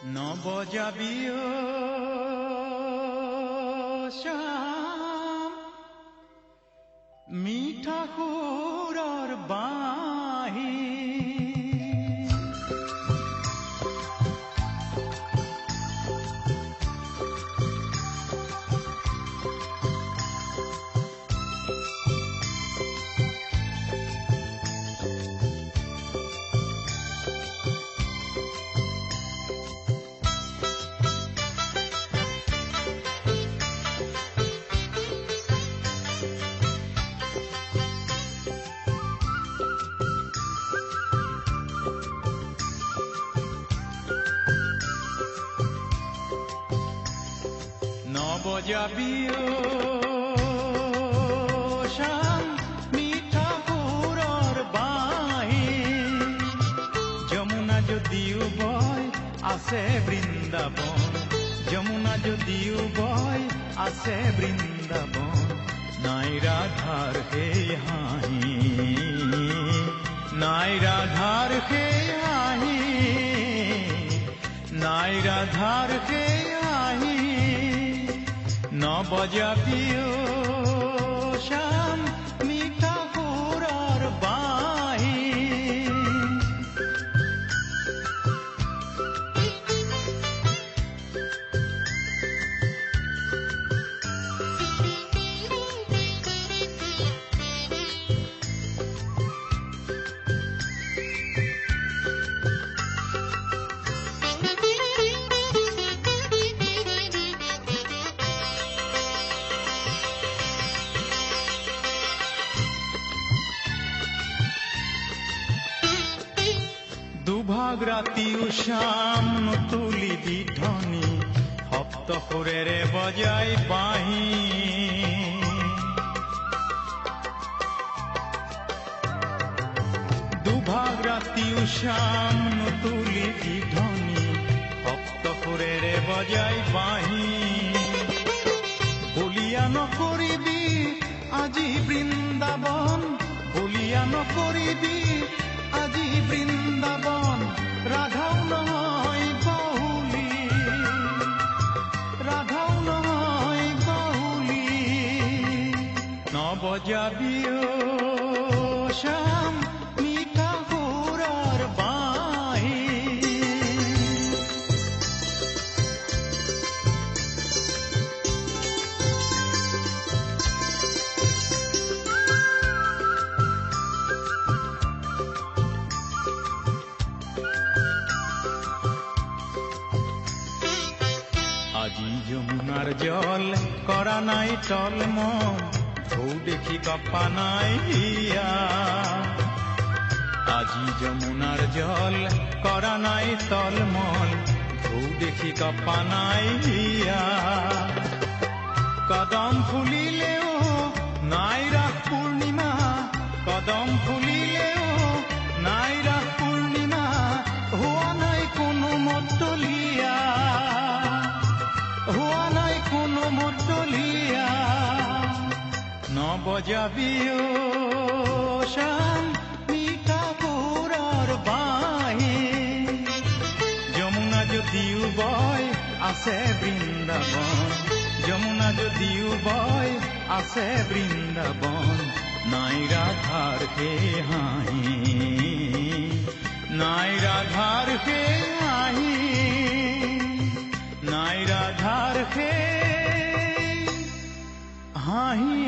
নবজাবিও শ্যাম মিঠা সুৰৰ বাঁহী নবজাবিও শ্যাম মিঠা সুৰৰ বাঁহী যমুনা যদিও বয় আছে বৃন্দাবন যমুনা যদিও বয় আছে বৃন্দাবন নাই ৰাধাৰ সেই হাঁহি নাই ৰাধাৰ সেই হাঁহি নাই ৰাধাৰ সেই হাঁহি নবজাবিও শ্যাম মিঠা সুৰৰ বাঁহী দুভাগ ৰাতিও শ্যাম তুলিবি ধ্বনি সপ্ত সুৰেৰে বজাই বাঁহী দুভাগ ৰাতিও শ্যাম তুলিবি ধ্বনি সপ্ত সুৰেৰে বজাই বাঁহী বলিয়া নকৰিবি আজি বৃন্দাবন বলিয়া নকৰিবি আজি বৃন্দাবন ৰাধাও নহয় গৌলী ৰাধাও নহয় গৌলী নবজাবিও শ্যাম মিঠা সুৰৰ বাঁহী আজি যমুনাৰ জল কৰা নাই টলমল ঢৌ দেখি কপা নাই হিয়া আজি যমুনাৰ জল কৰা নাই টলমল ঢৌ দেখি কপা নাই হিয়া কদম ফুলিলেও নাই ৰাস পূৰ্ণিমা কদম ফুলিলেও নাই ৰাস পূৰ্ণিমা হোৱা নাই কোনো মতলীয়া হোৱা নাই কোনো মতলীয়া নবজাবিও শ্যাম মিঠা সুৰৰ বাঁহী যমুনা যদিও বয় আছে বৃন্দাবন যমুনা যদিও বয় আছে বৃন্দাবন নাই ৰাধাৰ সেই হাঁহি নাই ৰাধাৰ সেই হাঁহি নাই ৰাধাৰ সেই হাঁহি